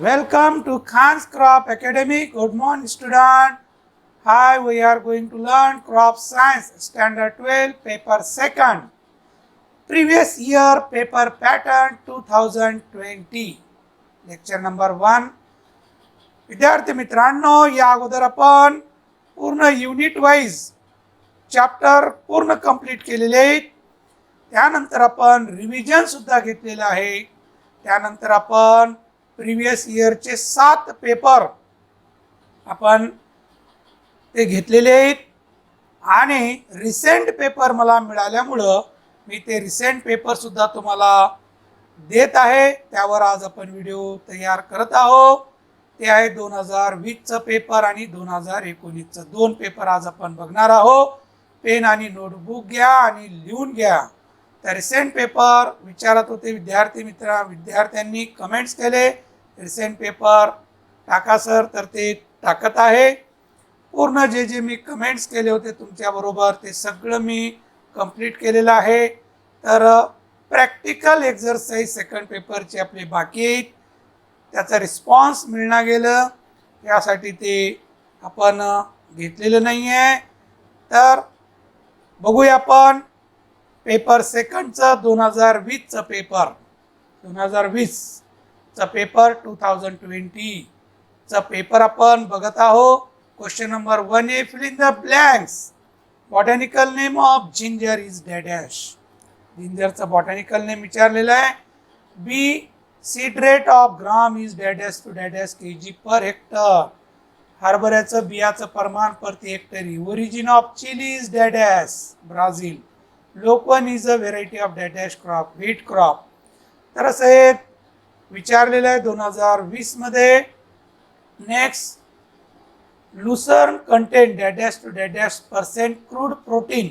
Welcome to Khan's Crop Academy. Good morning, student. Hi, we are going to learn Crop Science Standard 12, Paper 2nd. Previous year paper pattern 2020. Lecture number 1. विद्यार्थी मित्रांनो, या अगोदर आपण पूर्ण unit wise chapter पूर्ण complete केलेले आहेत. त्यानंतर आपण रिव्हिजन सुद्धा घेतलेला आहे. त्यानंतर आपण प्रीवियस इयरचे 7 पेपर आपण ते घेतलेले आहेत आणि रिसेंट पेपर मला मिळाल्यामुळं मी ते रिसेंट पेपर सुद्धा तुम्हाला देत आहे. त्यावर आज आपण व्हिडिओ तयार करत आहोत. ते आहे 2020चा पेपर आणि 2019चा 2 पेपर आज आपण बघणार आहोत. पेन आणि नोटबुक घ्या आणि लिहून घ्या. तर रिसेंट पेपर विचारत होते विद्यार्थ्यांनी कमेंट्स केले, रिसेंट पेपर टाका सर, तर ते टाकत आहे. पूर्ण जे मी कमेंट्स केले होते तुमच्याबरोबर ते सगळं मी कंप्लीट केलेलं आहे. तर प्रॅक्टिकल एक्झरसाइज सेकंड पेपरचे आपले बाकी आहेत, त्याचा रिस्पॉन्स मिळणं गेलं यासाठी ते आपण घेतलेलं नाही आहे. तर बघूया आपण पेपर सेकंडचा 2020चा पेपर 2020चा पेपर 2020चा पेपर आपण बघत आहोत. Question number 1 fill in the blanks. Botanical name of ginger is dash. जिंजरचा बॉटॅनिकल नेम विचारलेला आहे. B seed rate of gram is dash to dash kg per hectare. हरभऱ्याचं बियाचं प्रमाण प्रति हेक्टरी. Origin of chilli is dash Brazil. Lok one is a variety of dash crop wheat crop. तर असं हे विचारलेलं आहे 2020 मध्ये. Next, lucerne content dash to dash % crude protein.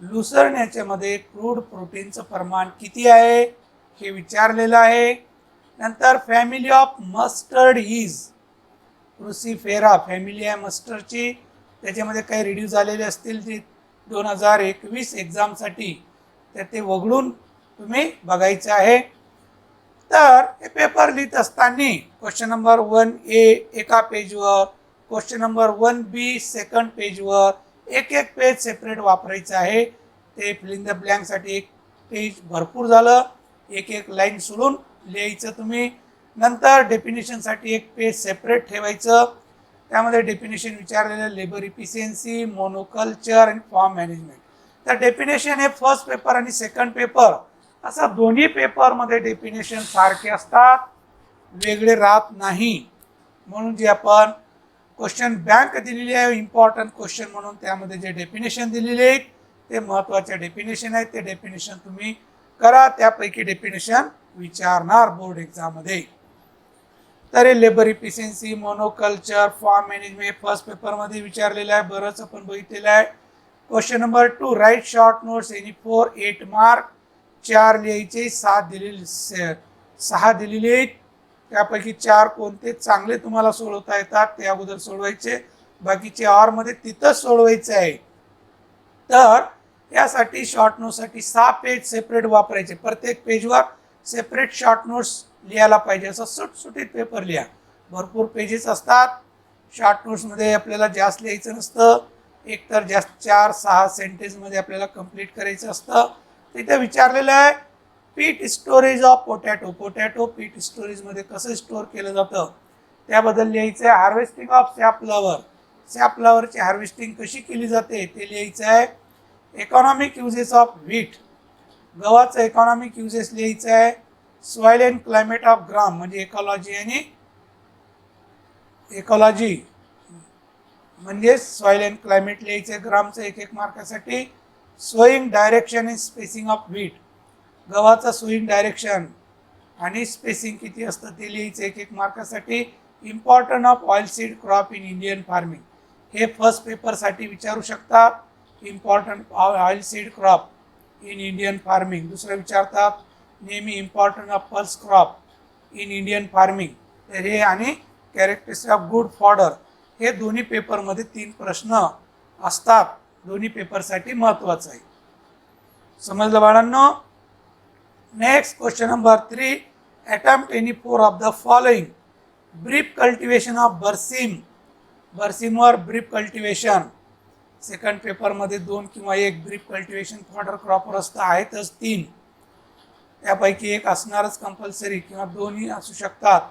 Lucerne याच्यामध्ये क्रूड प्रोटीनचं प्रमाण किती आहे हे विचारलेलं आहे. नंतर family of mustard is cruciferae. Family आहे मस्टर्डची, त्याच्यामध्ये काही रिड्यूस झालेले असतील ते 2021 एक्झामसाठी, तर ते वगळून तुम्ही बघायचं आहे. तर हे पेपर लिहित असताना क्वेश्चन नंबर 1A एका पेजवर, क्वेश्चन नंबर 1B सेकंड पेजवर एक पेज सेपरेट वापरायचं आहे. ते फिल इन द ब्लँकसाठी एक पेज भरपूर झालं. एक लाईन सोडून लिहायचं तुम्ही. नंतर डेफिनेशनसाठी एक पेज सेपरेट ठेवायचं. त्यामध्ये डेफिनेशन विचारलेलं लेबर इफिशियन्सी, मोनोकल्चर आणि फार्म मॅनेजमेंट. तर डेफिनेशन हे फर्स्ट पेपर आणि सेकंड पेपर असं दोन्ही पेपरमध्ये डेफिनेशन सारखे असतात, वेगळे राहत नाही. म्हणून जे आपण क्वेश्चन बँक दिलेली आहे इम्पॉर्टंट क्वेश्चन म्हणून, त्यामध्ये जे डेफिनेशन दिलेले आहेत ते महत्त्वाचे डेफिनेशन आहेत. ते डेफिनेशन तुम्ही करा, त्यापैकी डेफिनेशन विचारणार बोर्ड एक्झाममध्ये. तर हे labour efficiency, monoculture, farm management first पेपरमध्ये विचारलेलं आहे, बरंच आपण बघितलेलं आहे. Question number 2 write short notes any for 8 mark. 4 लिहायचे, 6 दिलेले आहेत. त्यापैकी 4 कोणते चांगले तुम्हाला सोडवता येतात ते अगोदर सोडवायचे, बाकीचे ऑर मध्ये तिथंच सोडवायचे आहे. तर यासाठी शॉर्ट नोट्ससाठी 6 पेज सेपरेट वापरायचे. प्रत्येक पेजवर सेपरेट शॉर्ट नोट्स लिहायला पाहिजे. असं सुटसुटीत पेपर लिहा. भरपूर पेजेस असतात शॉर्ट नोट्समध्ये, आपल्याला जास्त लिहायचं नसतं. एकतर जास्त 4-6 सेंटेन्समध्ये आपल्याला कंप्लीट करायचं असतं. तिथे विचारलेलं आहे पीट स्टोरेज ऑफ पोटॅटो. पोटॅटो पीट स्टोरेजमध्ये कसं स्टोअर केलं जातं त्याबद्दल लिहायचं आहे. Harvesting of safflower. सॅपफ्लॉवरची हार्वेस्टिंग कशी केली जाते ते लिहायचं आहे. Economic uses of wheat. गव्हाचं इकॉनॉमिक युजेस लिहायचं आहे. Soil and climate of gram म्हणजे इकॉलॉजी म्हणजे सॉइल अँड क्लायमेट लिहायचं आहे. ग्रामचं एक मार्कासाठी. Sowing direction and spacing of wheat. गव्हाचं सोईंग डायरेक्शन आणि स्पेसिंग किती असतं ते लिहायचं एक मार्कासाठी. Important of oil seed crop in Indian farming. हे फर्स्ट पेपरसाठी विचारू शकतात. Important oil seed crop in Indian farming. दुसरं विचारतात नेहमी important of pulse crop in Indian farming. तर हे आणि कॅरेक्टरिस्टिक ऑफ गुड फॉडर हे दोन्ही पेपरमध्ये 3 प्रश्न असतात. दोन्ही पेपरसाठी महत्त्वाचं आहे. समजलं बाळांनो. Next question number 3 attempt any 4 of the following. Brief cultivation of बरसीम, बरसीमवर ब्रीफ कल्टिवेशन. सेकंड पेपरमध्ये 2 किंवा 1 ब्रीफ कल्टिवेशन फॉडर क्रॉपवर असतं, आहेतच 3, त्यापैकी एक असणारच कंपल्सरी किंवा दोन्ही असू शकतात.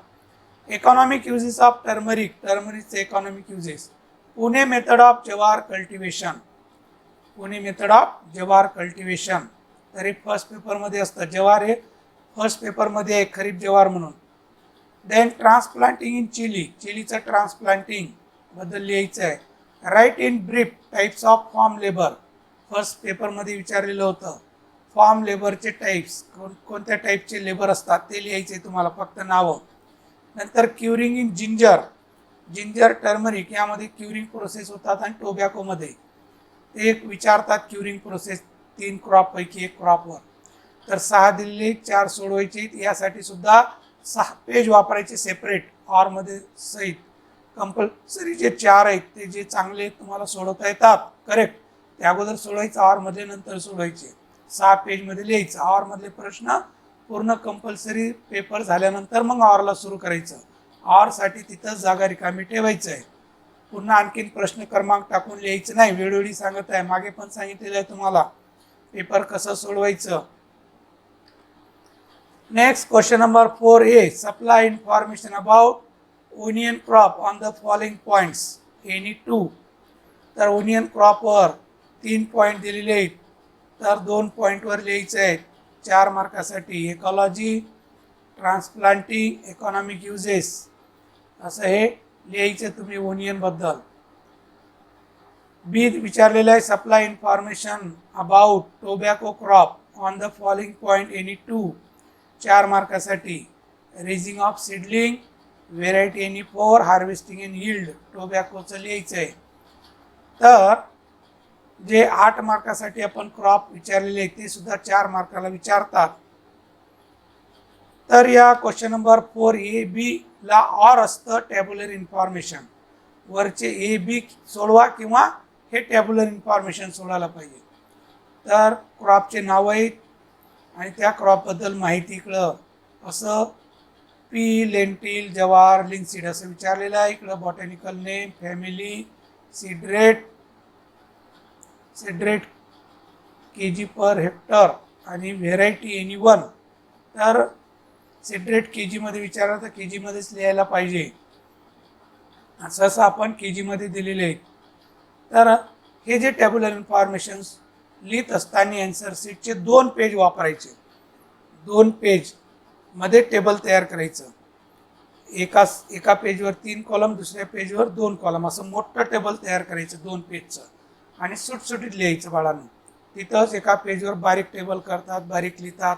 इकॉनॉमिक युजेस ऑफ टर्मरिक, टर्मरिकचे economic uses. Pune method of jowar cultivation, Pune method of jowar cultivation. तर हे फर्स्ट पेपरमध्ये असतं. जवार हे फर्स्ट पेपरमध्ये आहे, खरीप जवार म्हणून. देन ट्रान्सप्लांटिंग इन चिली, चिलीचं ट्रान्सप्लांटिंग बद्दल लिहायचं आहे. Write in brief types of farm labour, first पेपरमध्ये विचारलेलं होतं. फार्म लेबरचे टाईप्स, कोणत्या टाईपचे लेबर असतात ते लिहायचे तुम्हाला, फक्त नावं. नंतर curing in ginger, ginger turmeric यामध्ये क्युरिंग प्रोसेस होतात आणि टोबॅकोमध्ये ते एक विचारतात क्युरिंग प्रोसेस 3 क्रॉपपैकी 1 क्रॉपवर. तर 6 दिलेले, 4 सोडवायचे. यासाठी सुद्धा 6 पेज वापरायचे सेपरेट ऑरमध्ये सहित. कंपल्सरी जे 4 आहेत ते जे चांगले तुम्हाला सोडवता येतात करेक्ट ते अगोदर सोडवायचं, ऑरमध्ये नंतर सोडवायचे. 6 पेजमध्ये लिहायचं. ऑरमधले प्रश्न पूर्ण कंपल्सरी पेपर झाल्यानंतर मग ऑरला सुरू करायचं. ऑरसाठी तिथंच जागा रिकामी ठेवायचं आहे. पुन्हा आणखीन प्रश्न क्रमांक टाकून लिहायचं नाही, वेळोवेळी सांगत आहे, मागे पण सांगितलेलं आहे तुम्हाला पेपर कसं सोडवायचं. Next question number 4A, supply information about onion crop on the following points, any 2. तर ओनियन क्रॉपवर 3 पॉईंट दिलेले आहेत, तर 2 पॉईंटवर लिहायचं आहे 4 मार्कासाठी. इकॉलॉजी, ट्रान्सप्लांटिंग, इकॉनॉमिक युजेस असं हे लिहायचं तुम्ही ओनियनबद्दल. बी विचारलेलं आहे supply information about tobacco crop on the following point, any 2, 4 मार्कासाठी. Raising of seedling, variety any 4, harvesting in yield, टोबॅकोचं लिहायचं आहे. तर जे 8 मार्कासाठी आपण क्रॉप विचारलेले आहे ते सुद्धा 4 मार्काला विचारतात. तर या क्वेश्चन नंबर 4AB ला ऑर असतं टॅब्युलर इन्फॉर्मेशन. वरचे AB सोडवा किंवा हे टॅब्युलर इन्फॉर्मेशन सोडायला पाहिजे. तर क्रॉपचे नाव आहेत आणि त्या क्रॉपबद्दल माहिती इकडं असं पी, लेंटिल, जवार, लिंकसीड असं विचारलेलं आहे. इकडं botanical name, family, seed rate, seed rate kg per hectare आणि व्हेरायटी एनी 1. तर सीड रेट kg मध्ये विचारलं तर kg मध्येच लिहायला पाहिजे, असं आपण kg मध्ये दिलेले आहेत. तर हे जे टॅब्युलर इन्फॉर्मेशन लिहित असताना आन्सर शीटचे 2 पेज वापरायचे. 2 पेज मध्ये टेबल तयार करायचं. एका पेजवर 3 कॉलम, दुसऱ्या पेजवर 2 कॉलम, असं मोठं टेबल तयार करायचं 2 पेजचं आणि सुटसुटीत लिहायचं बाळांनो. तिथंच एका पेजवर बारीक टेबल करतात, बारीक लिहितात,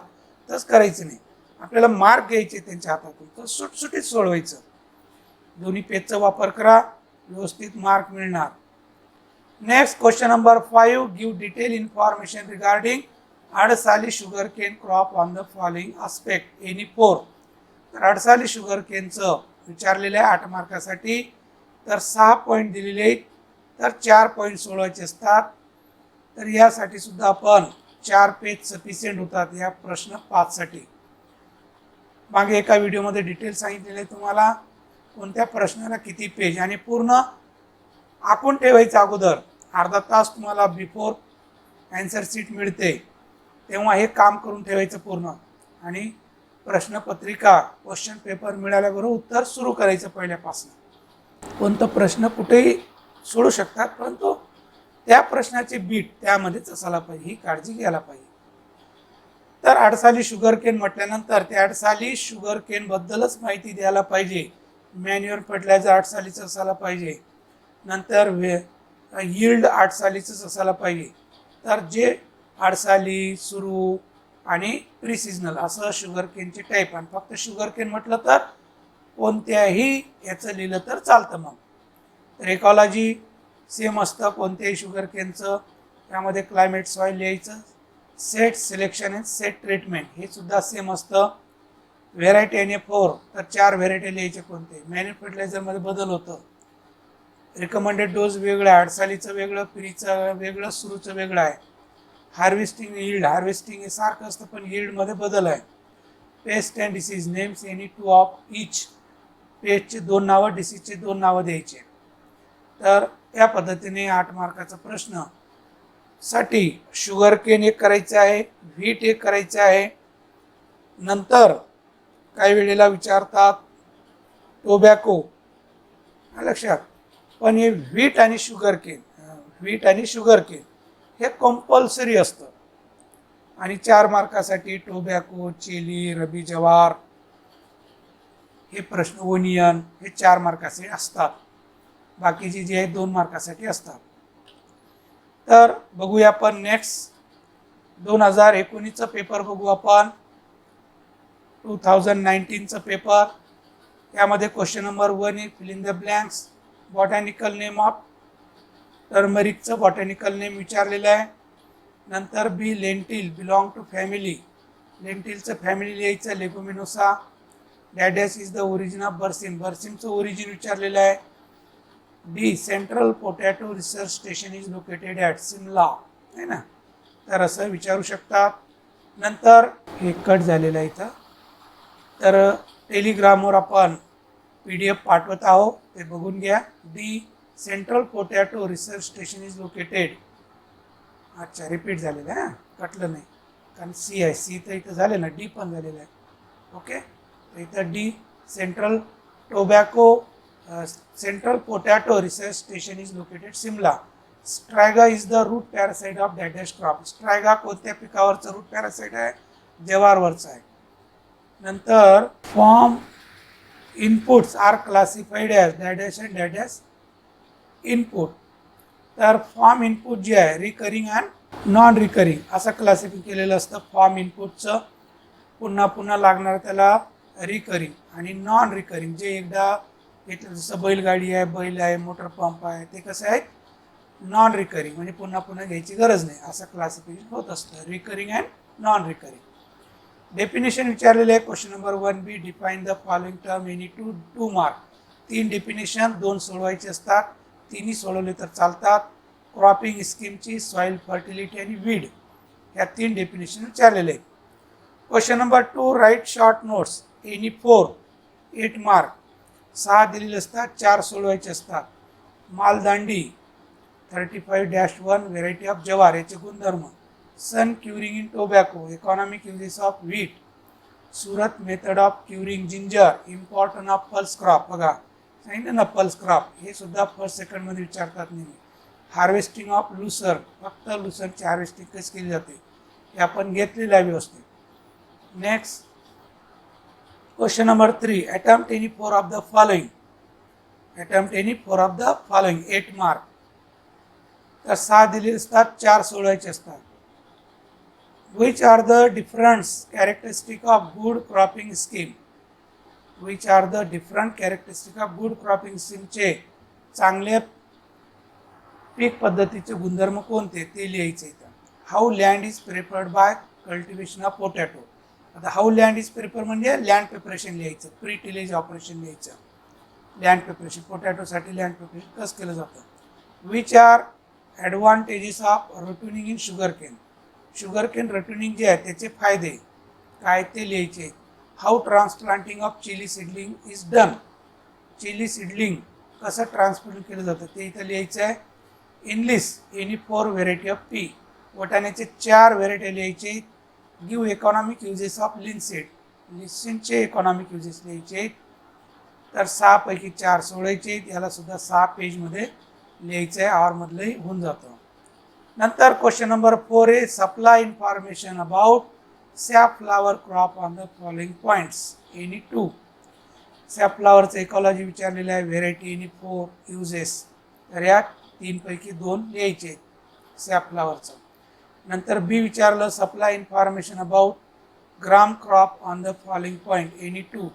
तसं करायचं नाही. आपल्याला मार्क घ्यायचे त्यांच्या हातातून, तर सुटसुटीत सोडवायचं. दोन्ही पेजचा वापर करा, व्यवस्थित मार्क मिळणार. Next question number 5, give detail information regarding अडसाली sugar cane crop on the following aspect, any 4. तर अडसाली शुगर केनचं विचारलेलं आहे 8 मार्कासाठी. तर 6 पॉईंट दिलेले आहेत, तर 4 पॉईंट सोडवायचे असतात. तर यासाठी सुद्धा आपण 4 पेज सफिशियंट होतात या प्रश्न 5 साठी. मागे एका व्हिडिओमध्ये डिटेल सांगितलेले आहे तुम्हाला कोणत्या प्रश्नाला किती पेज, आणि पूर्ण आखून ठेवायचं अगोदर. अर्धा तास तुम्हाला बिफोर आन्सर शीट मिळते तेव्हा हे काम करून ठेवायचं पूर्ण, आणि प्रश्नपत्रिका क्वेश्चन पेपर मिळाल्याबरोबर उत्तर सुरू करायचं पहिल्यापासून. कोणतं प्रश्न कुठेही सोडू शकतात, परंतु त्या प्रश्नाचे बीट त्यामध्येच असायला पाहिजे, ही काळजी घ्यायला पाहिजे. तर अडसाली शुगर केन म्हटल्यानंतर त्या अडसाली शुगर केन बद्दलच माहिती द्यायला पाहिजे. मॅन्युअर फर्टिलायझर अडसालीचं असायला पाहिजे, नंतर यील्ड अडसालीचंच असायला पाहिजे. तर जे अडसाली, सुरू आणि प्री सिजनल असं शुगर केनचे टाईप. आणि फक्त शुगर केन म्हटलं तर कोणत्याही याचं लिहिलं तर चालतं. मग तर इकॉलॉजी सेम असतं कोणत्याही शुगर केनचं. त्यामध्ये क्लायमेट, सॉईल लिहायचं. Set selection and set treatment हे सुद्धा सेम असतं. व्हेरायटी आणि 4, तर 4 व्हेरायटी लिहायचे कोणते. मॅन्युअल फर्टिलायझरमध्ये बदल होतं. रिकमेंडेड डोस वेगळं आहे, अडसालीचं वेगळं, प्रीचं वेगळं, सुरूचं वेगळं आहे. हार्वेस्टिंग, यील्ड, हार्वेस्टिंग हे सारखं असतं पण यील्डमध्ये बदल आहे. Pest and disease names any 2 of each, पेजचे 2 नावं, डिसीजचे 2 नावं द्यायचे. तर या पद्धतीने 8 मार्काचा प्रश्न साठी शुगर केन एक करायचं आहे, व्हीट एक करायचं आहे. नंतर काही वेळेला विचारतात टोबॅको, लक्षात. पण हे व्हीट आणि शुगर केन हे कंपल्सरी असतं. आणि 4 मार्कासाठी टोबॅको, चिली, रबी जवार हे प्रश्न, ओनियन हे 4 मार्कासाठी असतात. बाकीचे जे आहे 2 मार्कासाठी असतात. तर बघूया आपण नेक्स्ट 2019चा पेपर बघू आपण. 2019चा पेपर, यामध्ये क्वेश्चन नंबर 1 आहे fill in the blanks. Botanical name of टर्मरिकचं बॉटॅनिकल नेम विचारलेलं आहे. नंतर b lentil belong to family, लेंटिलचं फॅमिली लिहायचं leguminosae. Dash dash is the origin of berseem, बर्सिमचं ओरिजिन विचारलेलं आहे. D central potato research station is located at Simla, आहे ना. तर असं विचारू शकतात. नंतर हे कट झालेलं आहे इथं. तर टेलिग्रामवर आपण PDF पाठवत आहोत, ते बघून घ्या. D central potato research station is located. अच्छा, रिपीट झालेलं आहे, कटलं नाही, कारण सी आहे. सी तर इथं झाले ना, डी पण झालेलं आहे. ओके, तर इथं d central potato research station is located Simla. Striga is the root parasite of dash dash crop. Striga कोणत्या पिकावरचं रूट पॅरासाइट आहे? जवारवरचं आहे. नंतर farm inputs are classified as dash dash and dash dash input. तर फॉर्म इनपुट जे आहे रिकरिंग अँड नॉन रिकरिंग असं क्लासिफाय केलेलं असतं. फॉर्म इनपुटचं पुन्हा पुन्हा लागणार त्याला रिकरिंग, आणि नॉन रिकरिंग जे एकदा घेतलं, जसं बैलगाडी आहे, बैल आहे, मोटर पंप आहे, ते कसं आहे नॉन रिकरिंग, म्हणजे पुन्हा पुन्हा घ्यायची गरज नाही, असं क्लासिफिकेशन होत असतं. Recurring and non recurring. Definition विचारलेले आहे. Question number 1B, define the following term any 2 mark. 3 definition, 2 सोडवायचे असतात. 3ही सोडवले तर चालतात. क्रॉपिंग स्कीमची, सॉइल फर्टिलिटी आणि वीड, या 3 डेफिनेशन विचारलेले आहेत. Question number 2, write short notes any 4, 8 mark. 6 दिलेले असतात, 4 सोडवायचे असतात. मालदांडी 35-1, व्हेरायटी ऑफ जवार, याचे गुणधर्म. Sun curing in tobacco, economic uses of wheat. सुरत method of curing ginger. Importance of pulse crop, बघा सांगितलं ना पल्स क्रॉप, हे सुद्धा फर्स्ट सेकंडमध्ये विचारतात नेहमी. हार्वेस्टिंग ऑफ लुसर्न, फक्त लुसर्नची हार्वेस्टिंग कशी केली जाते हे आपण घेतलेलं आहे व्यवस्थित. Next question number 3, attempt any 4 of the following. Attempt any 4 of the following, 8 mark. तर 6 दिलेले असतात, 4 सोडवायचे असतात. Which are the different characteristic of good cropping scheme? Which are the different characteristic of good cropping scheme चे चांगल्या पीक पद्धतीचे गुणधर्म कोणते ते लिहायचे इथं. How land is prepared by cultivation of potato. आता हाऊ लँड इज प्रिपेअर म्हणजे लँड प्रिपरेशन लिहायचं, प्री टिलेज ऑपरेशन लिहायचं. लँड प्रिपरेशन, पोटॅटोसाठी लँड प्रिपरेशन कसं केलं जातं. Which are advantages of ratooning in sugar cane. Sugar cane ratooning जे आहे त्याचे फायदे काय ते लिहायचे. How transplanting of chilli seedling is done. Chilli seedling कसं ट्रान्सप्लांट केलं जातं ते इथं लिहायचं आहे. Enlist any 4 variety of pea. वाटाण्याचे 4 व्हेरायटी लिहायचे. Give economic uses of linseed. लिनसीडचे इकॉनॉमिक युजेस लिहायचे. तर 6 पैकी 4 सोडायचे. याला सुद्धा 6 पेजमध्ये लिहायचं आहे, आवरमधलंही होऊन जातं. नंतर क्वेश्चन नंबर 4 आहे supply information about safflower crop on the following points any 2. सॅफ्लावरचं इकॉलॉजी विचारलेलं आहे. Variety any 4 uses. तर यात 3 पैकी 2 लिहायचे सॅफ्लावरचं. नंतर बी विचारलं supply information about gram crop on the following point any 2.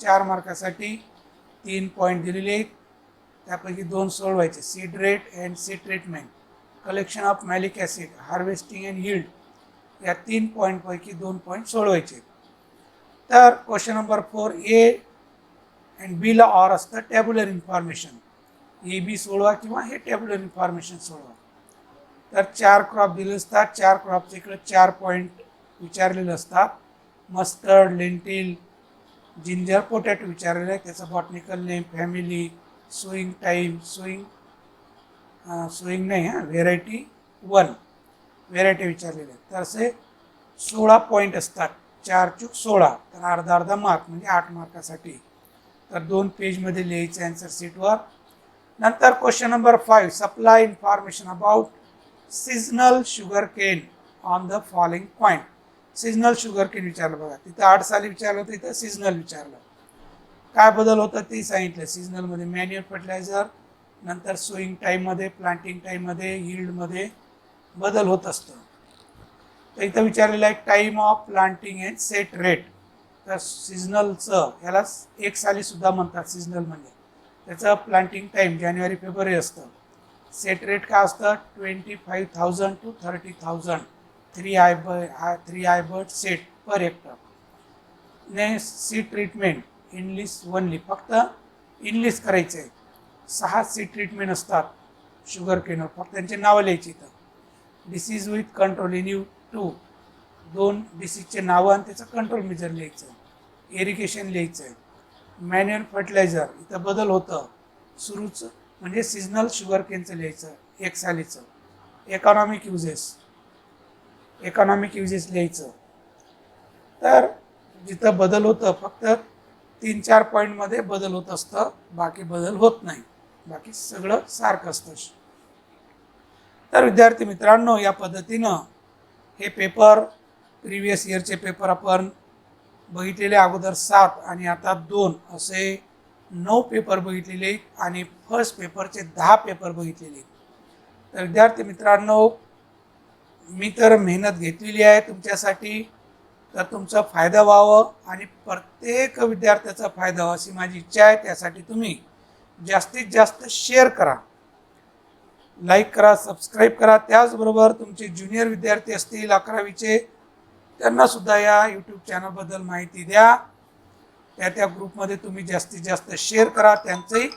4 मार्कासाठी 3 point दिलेले आहेत, त्यापैकी 2 सोडवायचे. Seed rate and seed treatment, collection of malic acid, harvesting and yield, या 3 पॉईंटपैकी 2 पॉईंट सोडवायचे. तर क्वेश्चन नंबर 4 ए अँड बीला ऑर असतं टॅब्युलर इन्फॉर्मेशन. ए बी सोडवा किंवा हे टॅब्युलर इन्फॉर्मेशन सोडवा. तर 4 क्रॉप दिले असतात. 4 क्रॉपचे इकडे 4 पॉईंट विचारलेले असतात. मस्टर्ड, लेंटिल, जिंजर पोटॅटो विचारलेलं आहे, त्याचं botanical name, family, sowing time, sowing नाही हां, व्हेरायटी 1 व्हेरायटी विचारलेले आहेत. तर असे 16 पॉईंट असतात, 4 चूक 16, तर अर्धा मार्क म्हणजे 8 मार्कासाठी. तर 2 पेजमध्ये लिहायचं आन्सर शीटवर. नंतर question number 5, supply information about seasonal sugar cane on the following point. Seasonal sugar cane विचारलं बघा, तिथं 8 साली विचारलं होतं, इथं सीजनल विचारलं. काय बदल होतं ते सांगितलं. सीजनलमध्ये मॅन्युअल फर्टिलायझर, नंतर सोईंग टाईममध्ये, प्लांटिंग टाईममध्ये, यील्डमध्ये बदल होत असतं. तर इथं विचारलेलं आहे time of planting and set rate. तर सीजनलचं याला एक साली सुद्धा म्हणतात सीजनल म्हणजे. त्याचं प्लांटिंग टाईम जानेवारी फेब्रुवारी असतं. सेट रेट काय असतं 25,000 to 30,000 3 I bird set per hectare. ने सीड ट्रीटमेंट इनलिस वनली, फक्त इनलिस करायचं आहे. 6 सीड ट्रीटमेंट असतात शुगर केनवर, फक्त त्यांचे नावं लिहायची. इथं डिसीज विथ कंट्रोल इन्यू 2, 2 डिसीजचे नावं आणि त्याचं कंट्रोल मेजर लिहायचं. इरिगेशन लिहायचं आहे. मॅन्युअल फर्टिलायझर इथं बदल होतं, सुरूच म्हणजे सीजनल शुगर केनचं लिहायचं एक सालीचं. इकॉनॉमिक युजेस लिहायचं. तर जिथं बदल होतं फक्त 3-4 पॉईंटमध्ये बदल होत असतं, बाकी बदल होत नाही, बाकी सगळं सारखं असतं. तर विद्यार्थी मित्रांनो, या पद्धतीनं हे पेपर प्रिव्हियस इयरचे पेपर आपण बघितलेले, अगोदर 7 आणि आता 2 असे 9 पेपर बघितलेले आहेत आणि फर्स्ट पेपरचे 10 पेपर बघितलेले. तर विद्यार्थी मित्रांनो, मी तर मेहनत घेतलेली आहे तुमच्यासाठी, तर तुमचा फायदा व्हावं आणि प्रत्येक विद्यार्थ्याचा फायदा व्हावा अशी माझी इच्छा आहे. त्यासाठी तुम्ही जास्तीत जास्त शेअर करा, लाईक करा, सबस्क्राईब करा. त्याचबरोबर तुमचे ज्युनियर विद्यार्थी असतील 11वीचे, त्यांनासुद्धा या यूट्यूब चॅनलबद्दल माहिती द्या. त्या ग्रुपमध्ये तुम्ही जास्तीत जास्त शेअर करा, त्यांचाही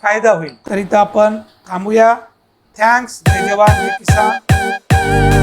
फायदा होईल. तर इथं आपण थांबूया. थँक्स. जय जवान जय किसान.